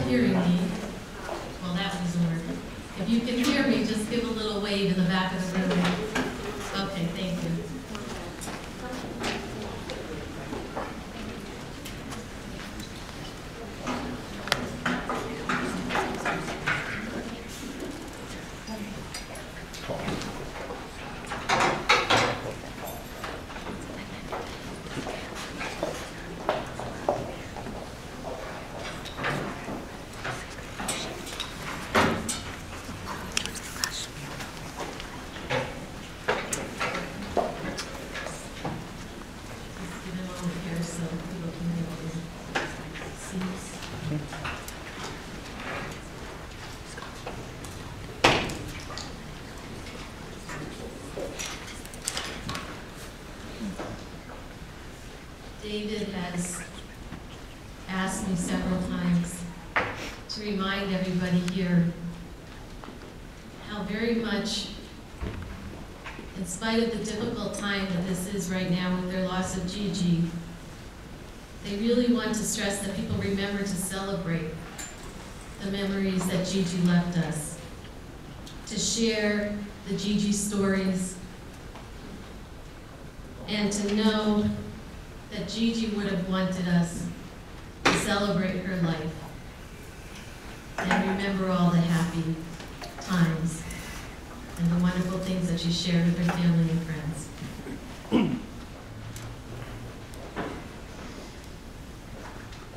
hearing me, well, that doesn't work. If you can hear me, just give a little wave in the back of the room. Okay, thank you. David has asked me several times to remind everybody here how very much, in spite of the difficult time that this is right now with their loss of Gigi, they really want to stress that people remember to celebrate the memories that Gigi left us, to share the Gigi stories, and to know that Gigi would have wanted us to celebrate her life and remember all the happy times and the wonderful things that she shared with her family and friends.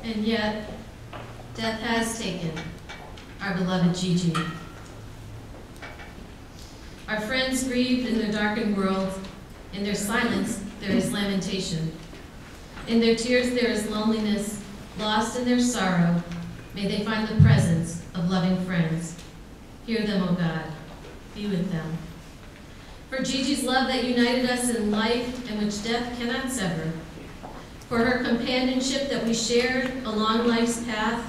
And yet, death has taken our beloved Gigi. Our friends grieved in their darkened world. In their silence, there is lamentation. In their tears, there is loneliness. Lost in their sorrow, may they find the presence of loving friends. Hear them, O God. Be with them. For Gigi's love that united us in life and which death cannot sever. For her companionship that we shared along life's path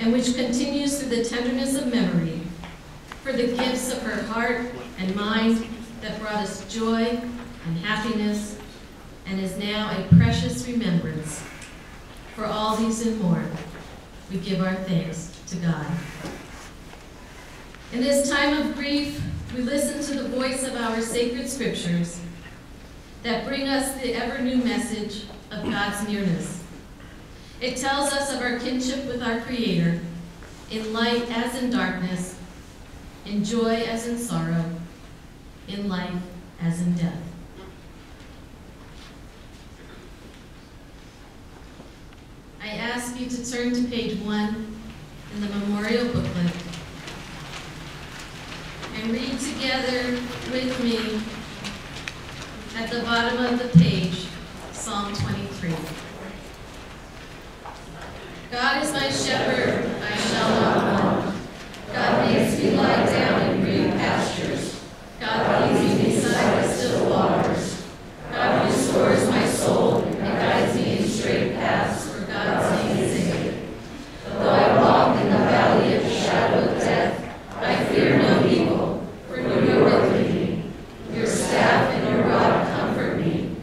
and which continues through the tenderness of memory. For the gifts of her heart and mind that brought us joy and happiness and is now a precious remembrance. For all these and more, we give our thanks to God. In this time of grief, we listen to the voice of our sacred scriptures that bring us the ever-new message of God's nearness. It tells us of our kinship with our Creator, in light as in darkness, in joy as in sorrow, in life as in death. I ask you to turn to page 1 in the memorial booklet and read together with me at the bottom of the page, Psalm 23. God is my shepherd, I shall not want. God makes me lie down in green pastures. God leads me beside the still waters. God restores my soul and guides me in straight paths for God's name's sake. Though I walk in the valley of the shadow of death, I fear no evil, for you are with me. Your staff and your rod comfort me.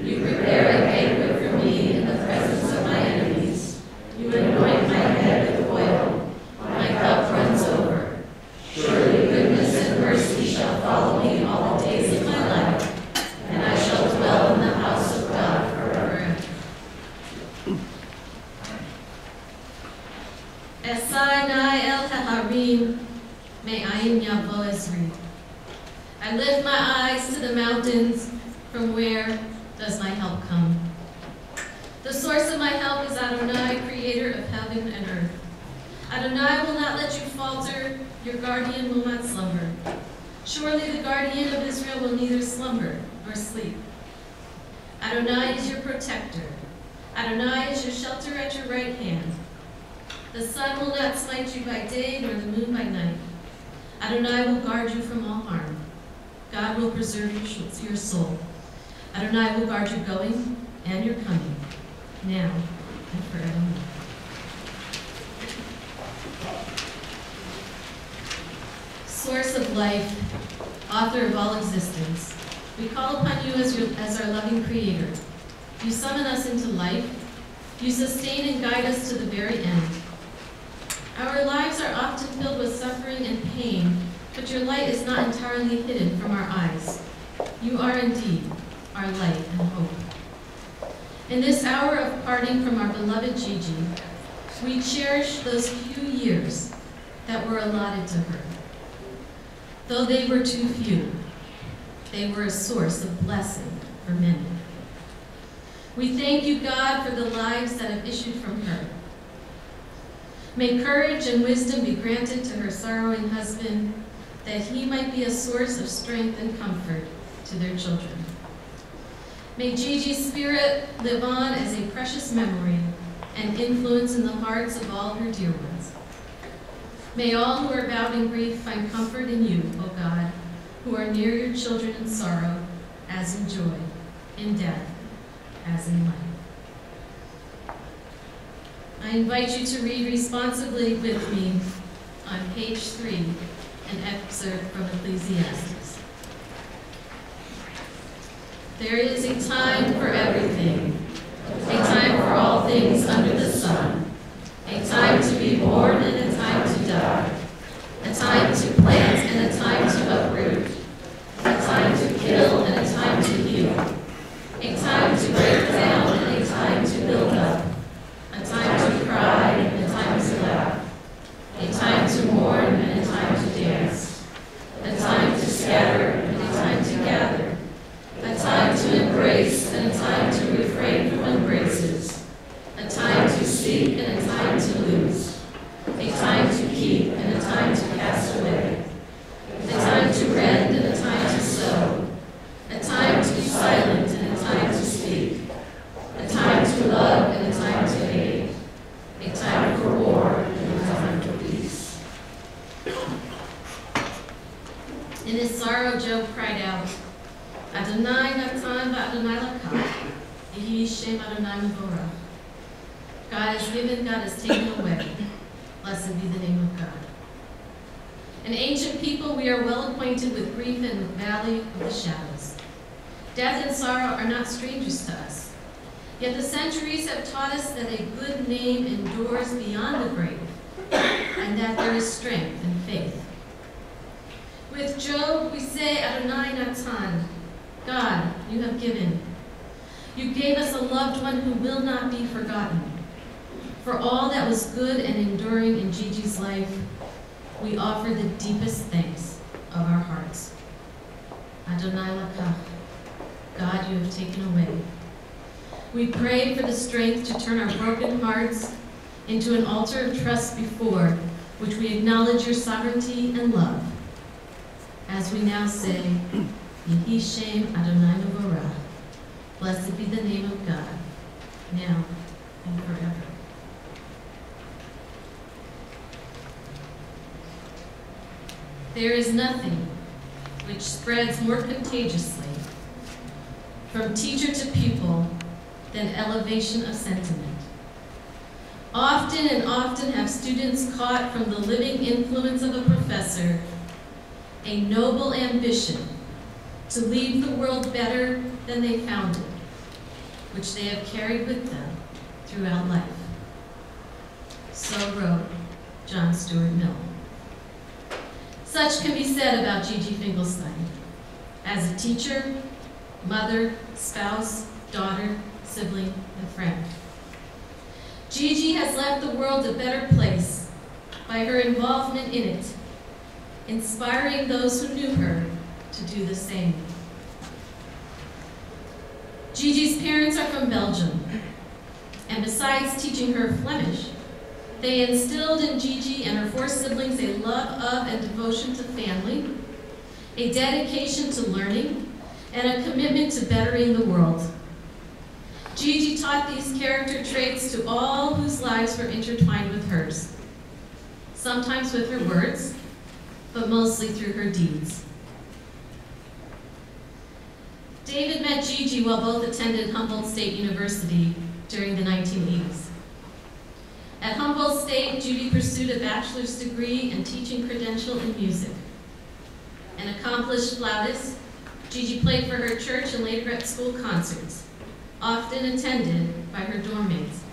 You prepare a banquet for me in the presence of my enemies. You anoint my head with oil. My cup runs over. Surely goodness and mercy shall follow me all the days of my life, and I shall dwell in the house of God forever. Esai el haharim me'ayin yavo esri. I lift my eyes to the mountains. From where does my help come? The source of my help is Adonai, creator of heaven and earth. Adonai will not let you falter. Your guardian will not slumber. Surely the guardian of Israel will neither slumber nor sleep. Adonai is your protector. Adonai is your shelter at your right hand. The sun will not smite you by day, nor the moon by night. Adonai will guard you from all harm. God will preserve your soul. Adonai will guard your going and your coming, now and forevermore. Source of life, author of all existence, we call upon you as our loving creator. You summon us into life. You sustain and guide us to the very end. Our lives are often filled with suffering and pain, but your light is not entirely hidden from our eyes. You are indeed our light and hope. In this hour of parting from our beloved Gigi, we cherish those few years that were allotted to her. Though they were too few, they were a source of blessing for many. We thank you, God, for the lives that have issued from her. May courage and wisdom be granted to her sorrowing husband, that he might be a source of strength and comfort to their children. May Gigi's spirit live on as a precious memory and influence in the hearts of all her dear ones. May all who are bowed in grief find comfort in you, O God, who are near your children in sorrow as in joy, in death as in life. I invite you to read responsibly with me on page 3, an excerpt from Ecclesiastes. There is a time for everything, a time for all things under the sun, a time to be born and a time to die, a time to plant and a time to uproot, a time to kill and a time to heal, a time to break down and a time to build up, a time to cry and a time to laugh, a time to mourn and a time to dance, a time to scatter and a time to gather, a time to embrace and a time to refrain from embraces, a time to seek and a time to lose, a time to keep and a time to cast away, a time to rend and a time to sow, a time to be silent and a time to speak, a time to love and a time to hate, a time for war and a time for peace. In his sorrow, Job cried out, Adonai natan va'Adonai lakach, Yehi Shem Adonai mevorach. God has given, God has taken away. Blessed be the name of God. An ancient people, we are well acquainted with grief and the valley of the shadows. Death and sorrow are not strangers to us. Yet the centuries have taught us that a good name endures beyond the grave, and that there is strength in faith. With Job, we say, Adonai natan, God, you have given. You gave us a loved one who will not be forgotten. For all that was good and enduring in Gigi's life, we offer the deepest thanks of our hearts. Adonai lakach, God, you have taken away. We pray for the strength to turn our broken hearts into an altar of trust before which we acknowledge your sovereignty and love. As we now say, Yehi Shem Adonai mevorach, blessed be the name of God, now and forever. There is nothing which spreads more contagiously from teacher to pupil than elevation of sentiment. Often and often have students caught from the living influence of a professor a noble ambition to leave the world better than they found it, which they have carried with them throughout life. So wrote John Stuart Mill. Such can be said about Gigi Finkelstein as a teacher, mother, spouse, daughter, sibling, and friend. Gigi has left the world a better place by her involvement in it, inspiring those who knew her to do the same. Gigi's parents are from Belgium, and besides teaching her Flemish, they instilled in Gigi and her 4 siblings a love of and devotion to family, a dedication to learning, and a commitment to bettering the world. Gigi taught these character traits to all whose lives were intertwined with hers, sometimes with her words, but mostly through her deeds. David met Gigi while both attended Humboldt State University during the 1980s. At Humboldt State, Judy pursued a bachelor's degree and teaching credential in music. An accomplished flautist, Gigi played for her church and later at school concerts, often attended by her dorm mates.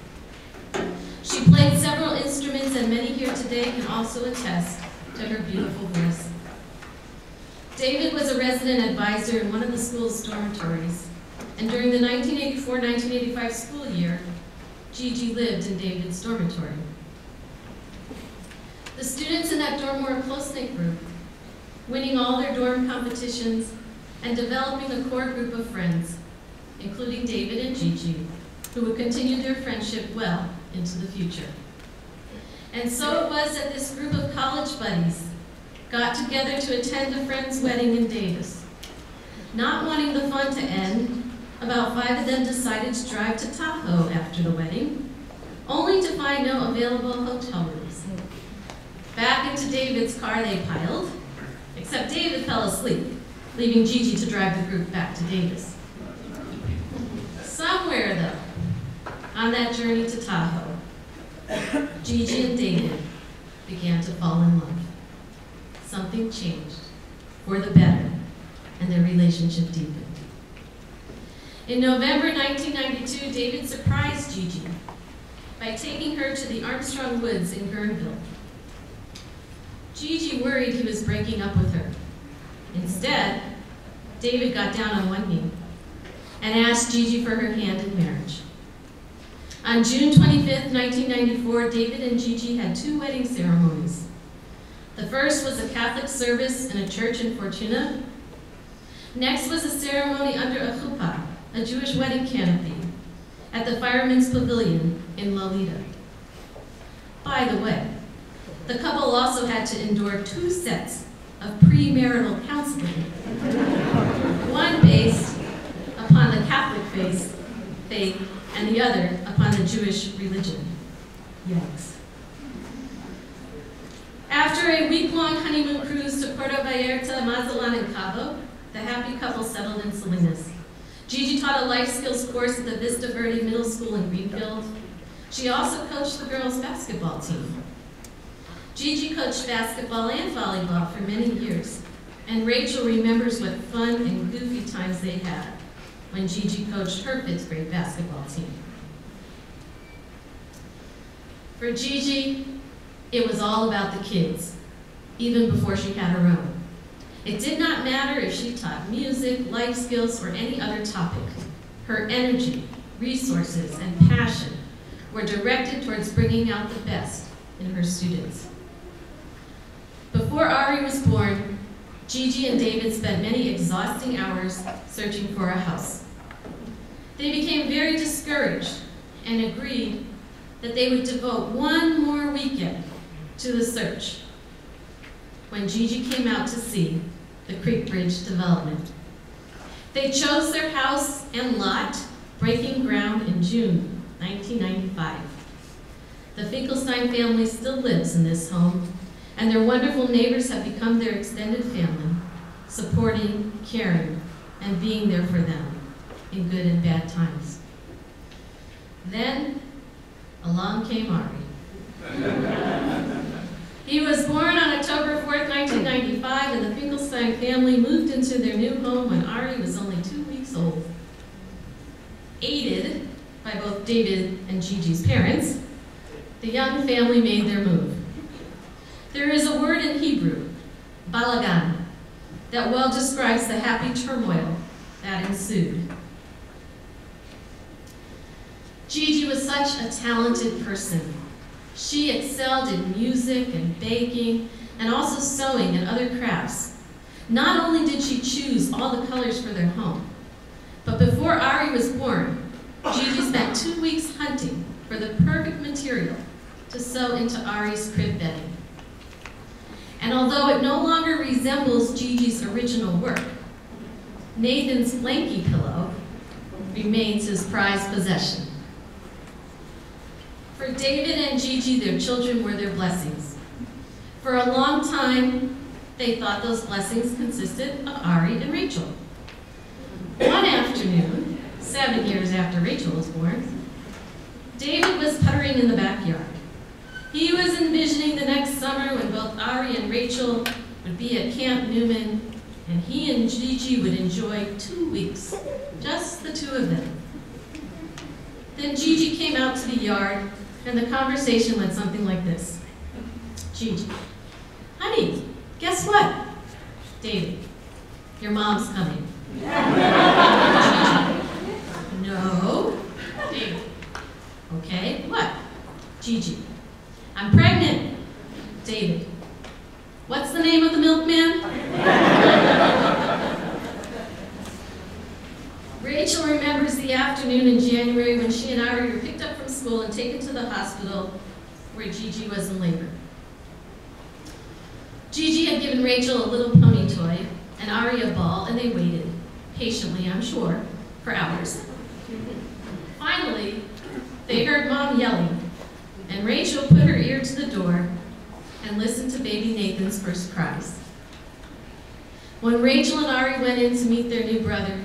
She played several instruments audience and many here today can also attest to her beautiful voice. David was a resident advisor in one of the school's dormitories, and during the 1984-1985 school year, Gigi lived in David's dormitory. The students in that dorm were a close-knit group, winning all their dorm competitions and developing a core group of friends, including David and Gigi, who would continue their friendship well into the future. And so it was that this group of college buddies got together to attend a friend's wedding in Davis. Not wanting the fun to end, about 5 of them decided to drive to Tahoe after the wedding, only to find no available hotel rooms. Back into David's car they piled, except David fell asleep, leaving Gigi to drive the group back to Davis. Somewhere, though, on that journey to Tahoe, Gigi and David began to fall in love. Something changed for the better, and their relationship deepened. In November 1992, David surprised Gigi by taking her to the Armstrong Woods in Guerneville. Gigi worried he was breaking up with her. Instead, David got down on one knee and asked Gigi for her hand in marriage. On June 25th, 1994, David and Gigi had 2 wedding ceremonies. The first was a Catholic service in a church in Fortuna. Next was a ceremony under a chuppah, a Jewish wedding canopy, at the Firemen's Pavilion in Lolita. By the way, the couple also had to endure 2 sets of premarital counseling, one based upon the Catholic faith and the other upon the Jewish religion. Yikes. After a week-long honeymoon cruise to Puerto Vallarta, Mazatlan, and Cabo, the happy couple settled in Salinas. Gigi taught a life skills course at the Vista Verde Middle School in Greenfield. She also coached the girls' basketball team. Gigi coached basketball and volleyball for many years, and Rachel remembers what fun and goofy times they had when Gigi coached her 5th grade basketball team. For Gigi, it was all about the kids, even before she had her own. It did not matter if she taught music, life skills, or any other topic. Her energy, resources, and passion were directed towards bringing out the best in her students. Before Ari was born, Gigi and David spent many exhausting hours searching for a house. They became very discouraged and agreed that they would devote one more weekend to the search when Gigi came out to see the Creek Bridge development. They chose their house and lot, breaking ground in June 1995. The Finkelstein family still lives in this home, and their wonderful neighbors have become their extended family, supporting, caring, and being there for them in good and bad times. Then, along came Ari. He was born on October 4th, 1995, and the Finkelstein family moved into their new home when Ari was only 2 weeks old. Aided by both David and Gigi's parents, the young family made their move. There is a word in Hebrew, balagan, that well describes the happy turmoil that ensued. Gigi was such a talented person. She excelled in music and baking and also sewing and other crafts. Not only did she choose all the colors for their home, but before Ari was born, Gigi spent 2 weeks hunting for the perfect material to sew into Ari's crib bedding. And although it no longer resembles Gigi's original work, Nathan's blankie pillow remains his prized possession. For David and Gigi, their children were their blessings. For a long time, they thought those blessings consisted of Ari and Rachel. One afternoon, 7 years after Rachel was born, David was puttering in the backyard. He was envisioning the next summer when both Ari and Rachel would be at Camp Newman, and he and Gigi would enjoy 2 weeks, just the 2 of them. Then Gigi came out to the yard, and the conversation went something like this. Gigi. Honey, guess what? David, your mom's coming. No. David. Okay, what? Gigi. I'm pregnant. David. What's the name of the milkman? Rachel remembers the afternoon in January when she and Ari were picked up from school and taken to the hospital where Gigi was in labor. Gigi had given Rachel a little pony toy and Ari a ball, and they waited, patiently, I'm sure, for hours. Finally, they heard Mom yelling, and Rachel put her ear to the door and listened to baby Nathan's first cries. When Rachel and Ari went in to meet their new brother,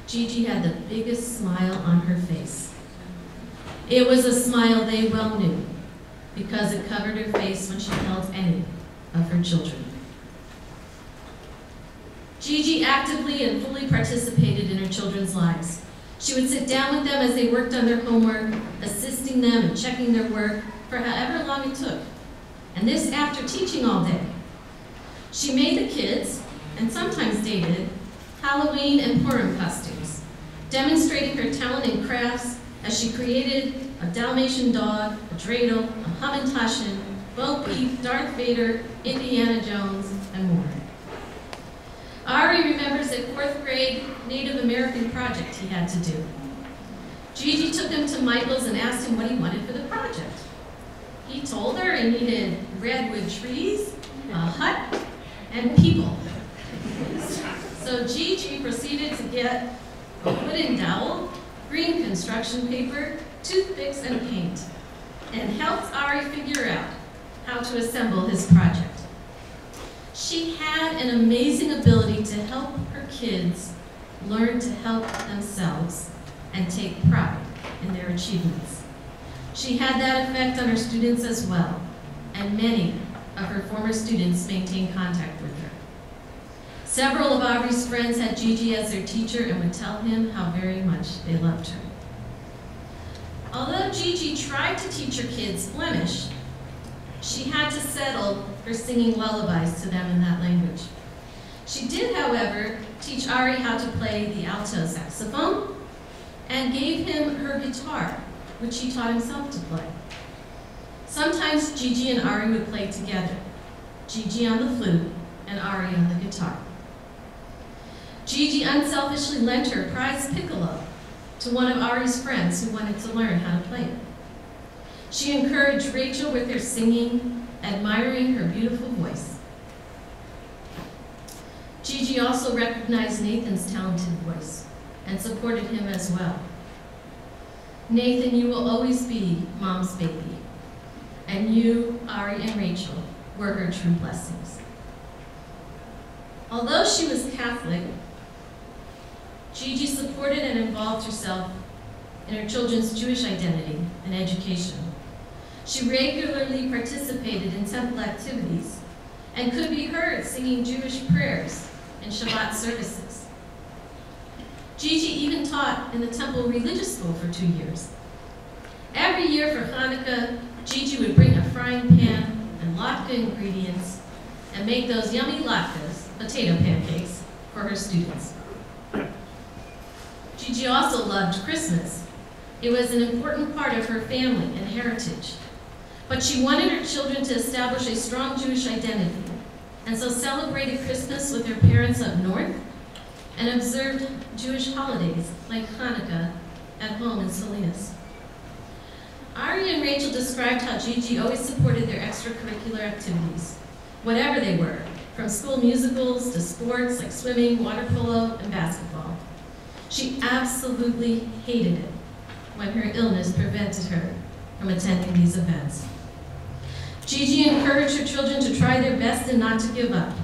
Gigi had the biggest smile on her face. It was a smile they well knew, because it covered her face when she held any of her children. Gigi actively and fully participated in her children's lives. She would sit down with them as they worked on their homework, assisting them and checking their work for however long it took. And this after teaching all day. She made the kids, and sometimes David, Halloween and Purim costumes, demonstrating her talent in crafts as she created a Dalmatian dog, a dreidel, a Hamantashen, Bo Peep, Darth Vader, Indiana Jones, and more. Ari remembers a 4th grade Native American project he had to do. Gigi took him to Michael's and asked him what he wanted for the project. He told her he needed redwood trees, a hut, and people. So Gigi proceeded to get a wooden dowel, green construction paper, toothpicks, and paint, and helped Ari figure out how to assemble his project. She had an amazing ability to help her kids learn to help themselves and take pride in their achievements. She had that effect on her students as well, and many of her former students maintained contact with her. Several of Ari's friends had Gigi as their teacher and would tell him how very much they loved her. Although Gigi tried to teach her kids Flemish, she had to settle for singing lullabies to them in that language. She did, however, teach Ari how to play the alto saxophone and gave him her guitar, which he taught himself to play. Sometimes Gigi and Ari would play together, Gigi on the flute and Ari on the guitar. Gigi unselfishly lent her prized piccolo to one of Ari's friends who wanted to learn how to play it. She encouraged Rachel with her singing, admiring her beautiful voice. Gigi also recognized Nathan's talented voice and supported him as well. Nathan, you will always be Mom's baby, and you, Ari, and Rachel were her true blessings. Although she was Catholic, Gigi supported and involved herself in her children's Jewish identity and education. She regularly participated in temple activities and could be heard singing Jewish prayers in Shabbat services. Gigi even taught in the temple religious school for 2 years. Every year for Hanukkah, Gigi would bring a frying pan and latke ingredients and make those yummy latkes, potato pancakes, for her students. Gigi also loved Christmas. It was an important part of her family and heritage. But she wanted her children to establish a strong Jewish identity, and so celebrated Christmas with her parents up north and observed Jewish holidays like Hanukkah at home in Salinas. Ari and Rachel described how Gigi always supported their extracurricular activities, whatever they were, from school musicals to sports like swimming, water polo, and basketball. She absolutely hated it when her illness prevented her from attending these events. Gigi encouraged her children to try their best and not to give up.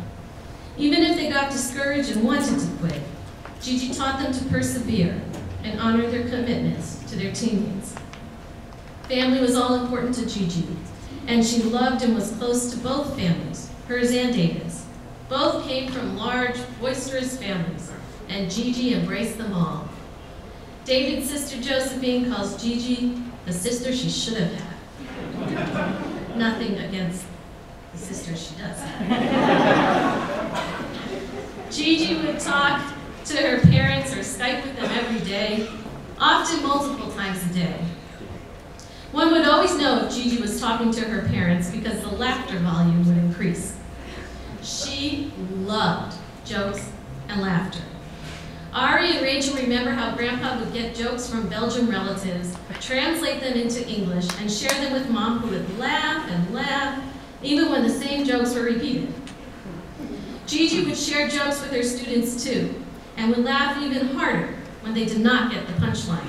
Even if they got discouraged and wanted to quit, Gigi taught them to persevere and honor their commitments to their teammates. Family was all important to Gigi, and she loved and was close to both families, hers and David's. Both came from large, boisterous families, and Gigi embraced them all. David's sister Josephine calls Gigi the sister she should have had. Nothing against The sister, she does. Gigi would talk to her parents or Skype with them every day, often multiple times a day. One would always know if Gigi was talking to her parents because the laughter volume would increase. She loved jokes and laughter. Ari and Rachel remember how Grandpa would get jokes from Belgian relatives, translate them into English, and share them with Mom, who would laugh and laugh, even when the same jokes were repeated. Gigi would share jokes with her students too, and would laugh even harder when they did not get the punchline.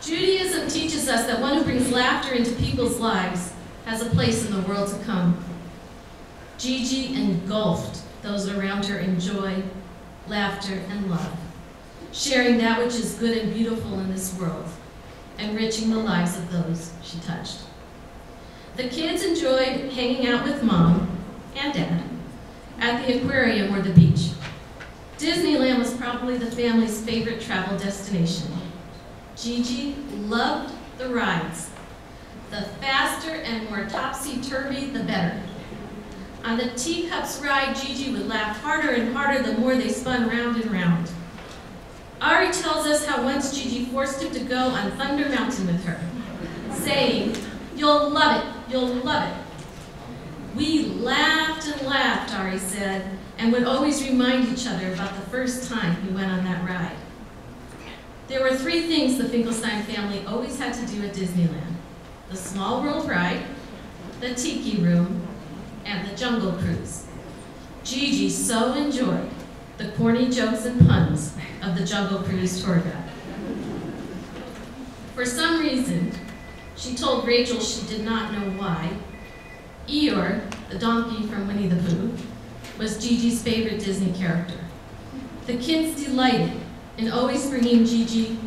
Judaism teaches us that one who brings laughter into people's lives has a place in the world to come. Gigi engulfed those around her in joy, laughter, and love, sharing that which is good and beautiful in this world, enriching the lives of those she touched. The kids enjoyed hanging out with Mom and Dad at the aquarium or the beach. Disneyland was probably the family's favorite travel destination. Gigi loved the rides. The faster and more topsy-turvy, the better. On the teacups ride, Gigi would laugh harder and harder the more they spun round and round. Ari tells us how once Gigi forced him to go on Thunder Mountain with her, saying, "You'll love it, you'll love it." We laughed and laughed, Ari said, and would always remind each other about the first time he went on that ride. There were three things the Finkelstein family always had to do at Disneyland: the Small World ride, the Tiki Room, and the Jungle Cruise. Gigi so enjoyed the corny jokes and puns of the Jungle Cruise tour guide. For some reason, she told Rachel she did not know why, Eeyore, the donkey from Winnie the Pooh, was Gigi's favorite Disney character. The kids delighted in always bringing Gigi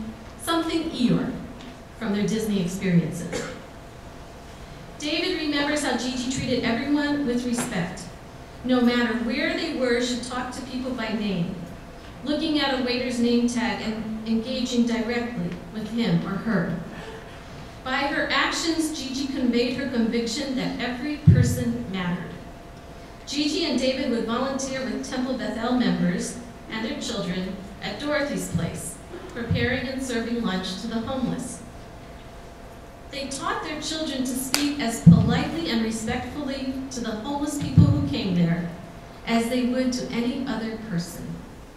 something Eeyore from their Disney experiences. David remembers how Gigi treated everyone with respect. No matter where they were, she talked to people by name, looking at a waiter's name tag and engaging directly with him or her. By her actions, Gigi conveyed her conviction that every person mattered. Gigi and David would volunteer with Temple Bethel members and their children at Dorothy's place, preparing and serving lunch to the homeless. They taught their children to speak as politely and respectfully to the homeless people who came there as they would to any other person,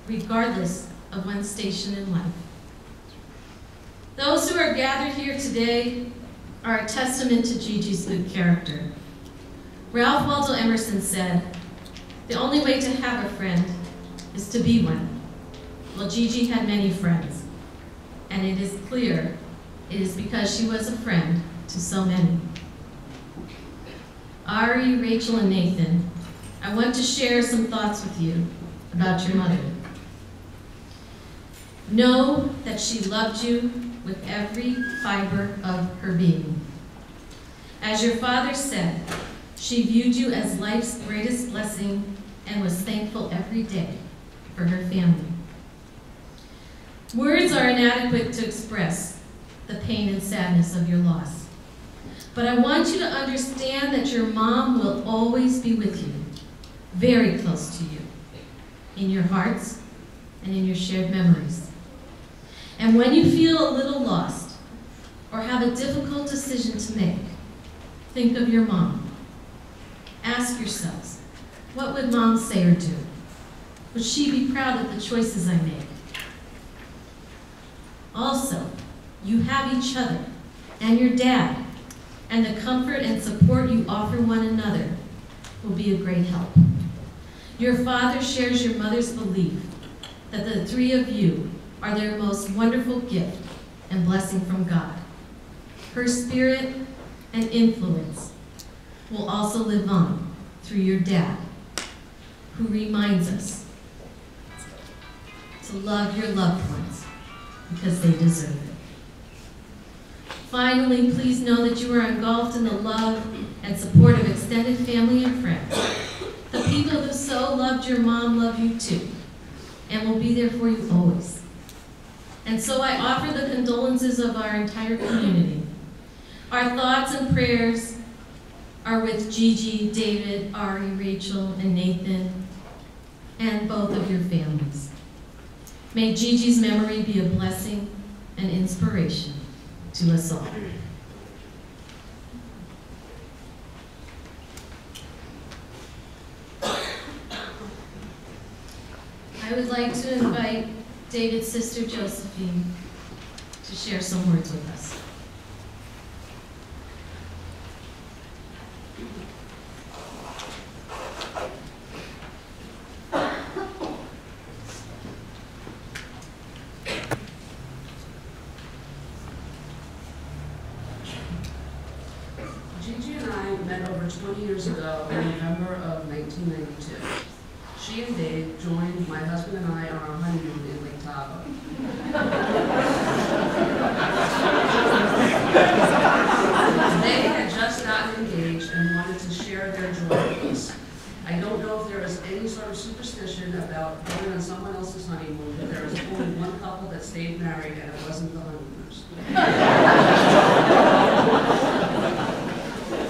regardless of one's station in life. Those who are gathered here today are a testament to Gigi's good character. Ralph Waldo Emerson said, "The only way to have a friend is to be one." Well, Gigi had many friends, and it is clear it is because she was a friend to so many. Ari, Rachel, and Nathan, I want to share some thoughts with you about your mother. Know that she loved you with every fiber of her being. As your father said, she viewed you as life's greatest blessing and was thankful every day for her family. Words are inadequate to express the pain and sadness of your loss. But I want you to understand that your mom will always be with you, very close to you, in your hearts and in your shared memories. And when you feel a little lost or have a difficult decision to make, think of your mom. Ask yourselves, what would Mom say or do? Would she be proud of the choices I make? Also, you have each other and your dad, and the comfort and support you offer one another will be a great help. Your father shares your mother's belief that the three of you are their most wonderful gift and blessing from God. Her spirit and influence will also live on through your dad, who reminds us to love your loved ones because they deserve it. Finally, please know that you are engulfed in the love and support of extended family and friends. The people who so loved your mom love you too, and will be there for you always. And so I offer the condolences of our entire community. Our thoughts and prayers are with Gigi, David, Ari, Rachel, and Nathan, and both of your families. May Gigi's memory be a blessing and inspiration to us all. I would like to invite David's sister, Josephine, to share some words with us. Gigi and I met over 20 years ago in November of 1992. She and Dave joined my husband and I on our honeymoon in Lake Tahoe. They had just gotten engaged and wanted to share their joy with us. I don't know if there is any sort of superstition about going on someone else's honeymoon, but there was only one couple that stayed married, and it wasn't the honeymooners.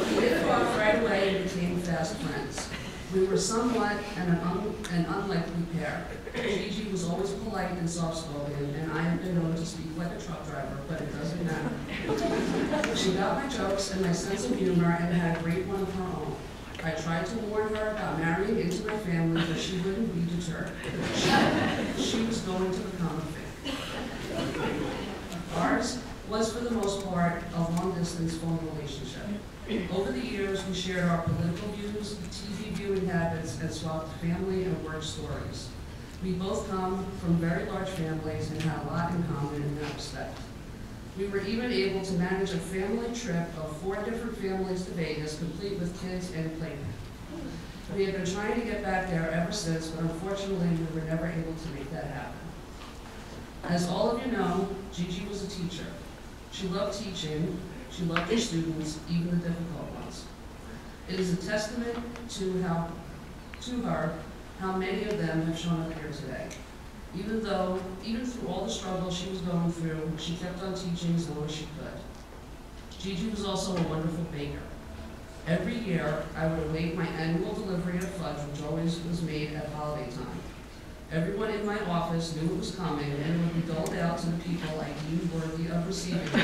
We hit it off right away and became fast friends. We were somewhat an unlikely pair. Gigi was always polite and soft-spoken, and I have been known to speak like a truck driver, but it doesn't matter. She got my jokes and my sense of humor and had a great one of her own. I tried to warn her about marrying into my family, but she wouldn't be deterred. She was going to become a fan. Ours was, for the most part, a long-distance phone relationship. Over the years, we shared our political views, TV viewing habits, and swapped family and work stories. We both come from very large families and had a lot in common in that respect. We were even able to manage a family trip of 4 different families to Vegas, complete with kids and playpen. We have been trying to get back there ever since, but unfortunately, we were never able to make that happen. As all of you know, Gigi was a teacher. She loved teaching. She loved her students, even the difficult ones. It is a testament to her how many of them have shown up here today. Even through all the struggles she was going through, she kept on teaching as long as she could. Gigi was also a wonderful baker. Every year, I would await my annual delivery of fudge, which always was made at holiday time. Everyone in my office knew it was coming, and it would be doled out to the people I deemed worthy of receiving it.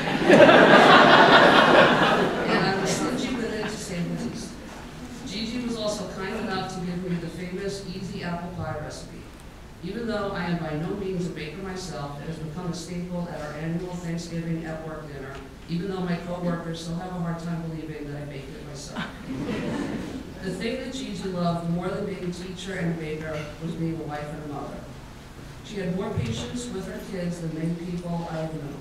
And I was stingy with it, to say the least. Gigi was also kind enough to give me the famous easy apple pie recipe. Even though I am by no means a baker myself, it has become a staple at our annual Thanksgiving at work dinner, even though my coworkers still have a hard time believing that I baked it myself. The thing that Gigi loved more than being a teacher and a baker was being a wife and a mother. She had more patience with her kids than many people I have known.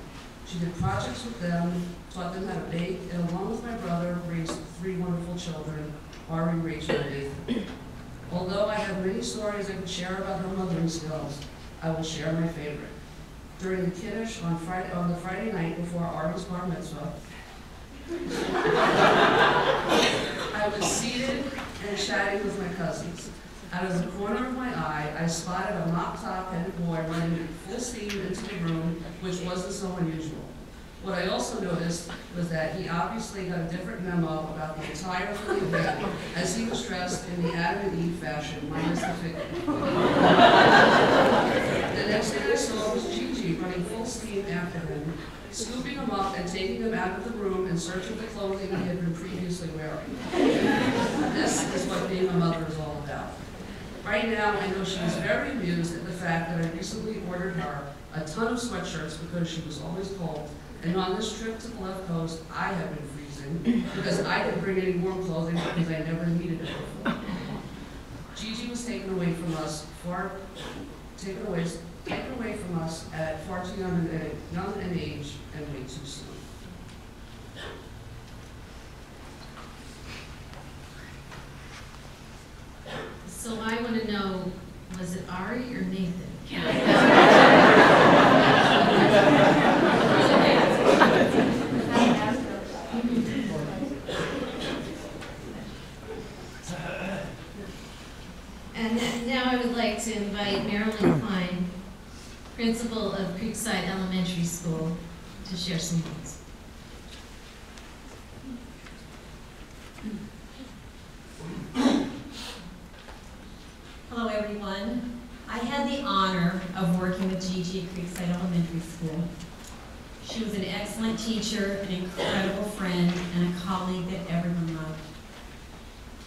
She did projects with them, taught them how to bake, and along with my brother, raised 3 wonderful children, Ari, Rachel, and Nathan. Although I have many stories I could share about her mothering skills, I will share my favorite. During the Kiddush on the Friday night before Ari's bar mitzvah, I was seated and chatting with my cousins. Out of the corner of my eye, I spotted a mop-top-headed boy running full steam into the room, which wasn't so unusual. What I also noticed was that he obviously got a different memo about the entire event, as he was dressed in the Adam and Eve fashion, minus the figure. The next thing I saw was Gigi running full steam after him, scooping him up and taking him out of the room in search of the clothing he had been previously wearing. This is what being a mother is all about. Right now, I know she is very amused at the fact that I recently ordered her a ton of sweatshirts because she was always cold. And on this trip to the left coast, I have been freezing because I didn't bring any warm clothing because I never needed it before. Gigi was taken away from us at far too young an age and way too soon. So I want to know, was it Ari or Nathan? And now I would like to invite Marilyn Klein, principal of Creekside Elementary School, to share some words. honor of working with Gigi at Creekside Elementary School. She was an excellent teacher, an incredible friend, and a colleague that everyone loved.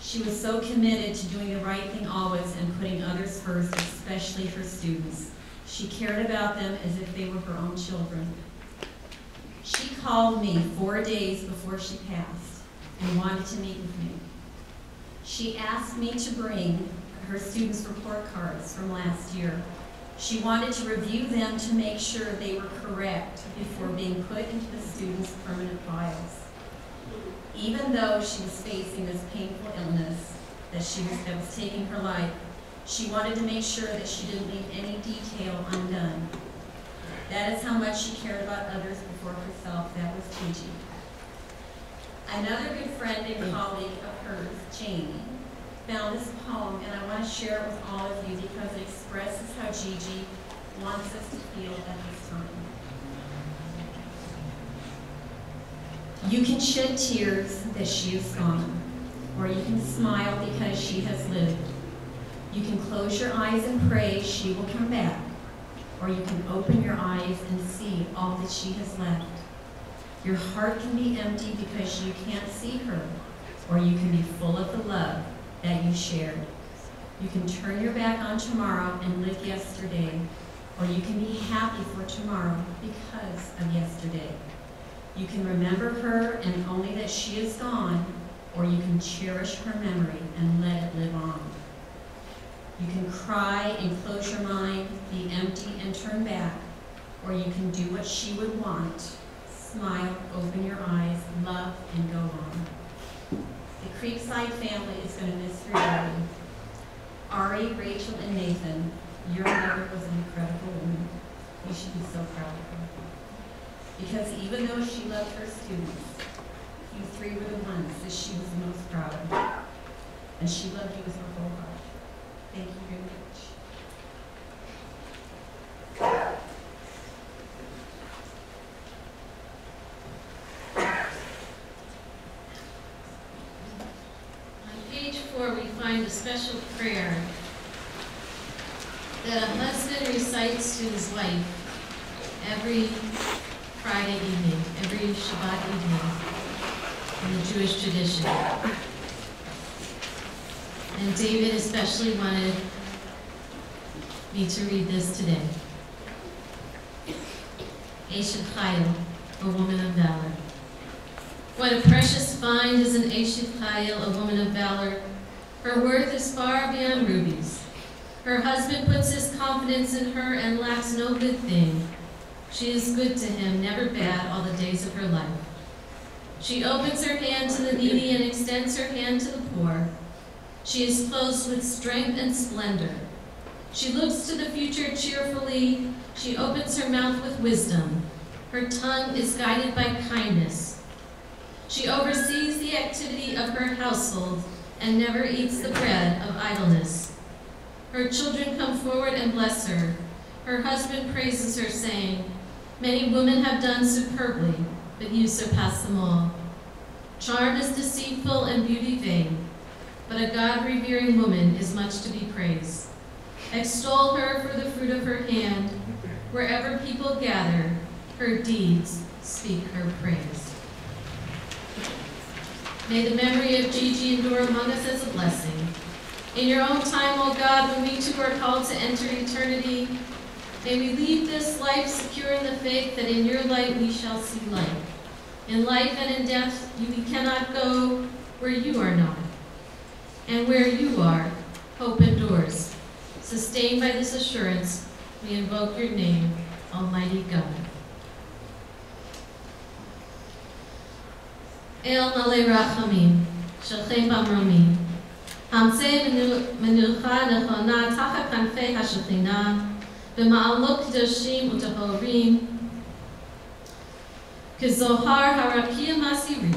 She was so committed to doing the right thing always and putting others first, especially her students. She cared about them as if they were her own children. She called me 4 days before she passed and wanted to meet with me. She asked me to bring her students' report cards from last year. She wanted to review them to make sure they were correct before being put into the students' permanent files. Even though she was facing this painful illness that was taking her life, she wanted to make sure that she didn't leave any detail undone. That is how much she cared about others before herself. That was Gigi. Another good friend and colleague of hers, Jamie, found this poem, and I want to share it with all of you because it expresses how Gigi wants us to feel at this time. You can shed tears that she is gone, or you can smile because she has lived. You can close your eyes and pray she will come back, or you can open your eyes and see all that she has left. Your heart can be empty because you can't see her, or you can be full of the love that you shared. You can turn your back on tomorrow and live yesterday, or you can be happy for tomorrow because of yesterday. You can remember her and only that she is gone, or you can cherish her memory and let it live on. You can cry and close your mind, be empty and turn back, or you can do what she would want. Smile, open your eyes, love, and go on. The Creekside family is going to miss your daddy. Ari, Rachel, and Nathan, your mother was an incredible woman. You should be so proud of her. Because even though she loved her students, you three were the ones that she was the most proud of. And she loved you with her whole heart. Thank you very much. We find a special prayer that a husband recites to his wife every Friday evening, every Shabbat evening in the Jewish tradition. And David especially wanted me to read this today. Eshet Chayil, a woman of valor. What a precious find is an Eshet Chayil, a woman of valor. Her worth is far beyond rubies. Her husband puts his confidence in her and lacks no good thing. She is good to him, never bad, all the days of her life. She opens her hand to the needy and extends her hand to the poor. She is clothed with strength and splendor. She looks to the future cheerfully. She opens her mouth with wisdom. Her tongue is guided by kindness. She oversees the activity of her household and never eats the bread of idleness. Her children come forward and bless her. Her husband praises her, saying, "Many women have done superbly, but you surpass them all." Charm is deceitful and beauty vain, but a God-revering woman is much to be praised. Extol her for the fruit of her hand. Wherever people gather, her deeds speak her praise. May the memory of Gigi endure among us as a blessing. In your own time, O God, when we too are called to enter eternity, may we leave this life secure in the faith that in your light we shall see light. In life and in death, we cannot go where you are not. And where you are, hope endures. Sustained by this assurance, we invoke your name, Almighty God. El Malei Rachamim, Shelchem Bamromim, Hamzeh Menucha Nechona Tachat Kanfei HaShekhinah, B'ma'alot Kedoshim U'Tahorim, Kezohar Harakia Masirim,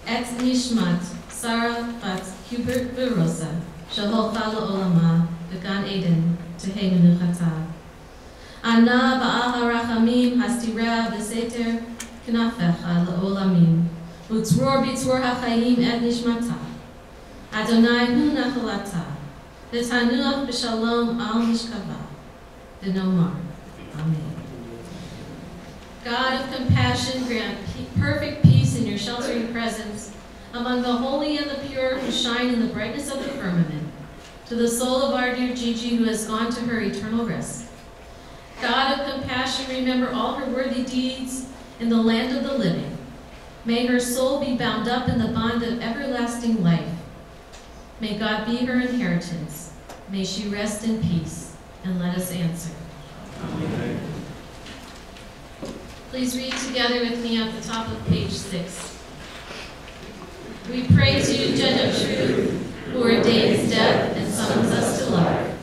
Et Nishmat Sarah Bat Hubert Berosa, Sheholcha La'olama, B'Gan Eden, Tehei Menuchata. Ana Ba'al HaRachamim Hastira V'Seter Knafecha La'olamim, Utzror B'Tzror HaChaim Et Nishmata. Adonai Hu Nachalata, V'Tanuach B'Shalom Al Mishkava. de no more. Amen. God of compassion, grant perfect peace in your sheltering presence among the holy and the pure who shine in the brightness of the firmament, to the soul of our dear Gigi who has gone to her eternal rest. God of compassion, remember all her worthy deeds in the land of the living. May her soul be bound up in the bond of everlasting life. May God be her inheritance. May she rest in peace, and let us answer. Amen. Please read together with me at the top of page 6. We praise you, Judge of truth, who ordains death and summons us to life.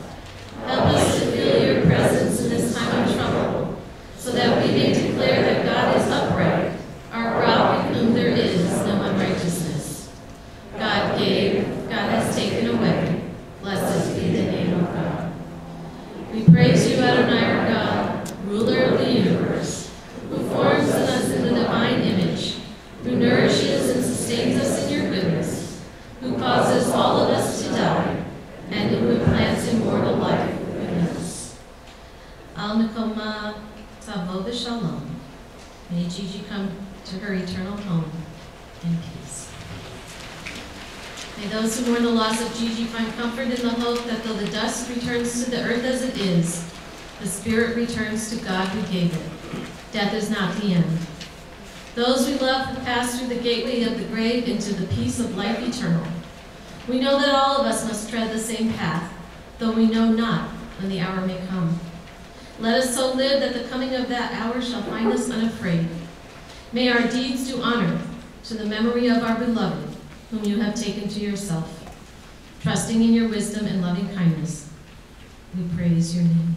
Help us to feel your presence in this time of trouble, so that we may declare that God is upright, our rock in whom there is no unrighteousness. God gave, God has taken away. Blessed be the name of God. We praise you, Adonai, our God, ruler of the universe, who forms in us in the divine image, who nourishes and sustains us in your goodness, who causes all of us to die, and who implants immortal life within us. Al Nikoma Tavo B'Shalom. May Gigi come to her eternal home in peace. May those who mourn the loss of Gigi find comfort in the hope that though the dust returns to the earth as it is, the spirit returns to God who gave it. Death is not the end. Those we love have passed through the gateway of the grave into the peace of life eternal. We know that all of us must tread the same path, though we know not when the hour may come. Let us so live that the coming of that hour shall find us unafraid. May our deeds do honor to the memory of our beloved, whom you have taken to yourself. Trusting in your wisdom and loving kindness, we praise your name.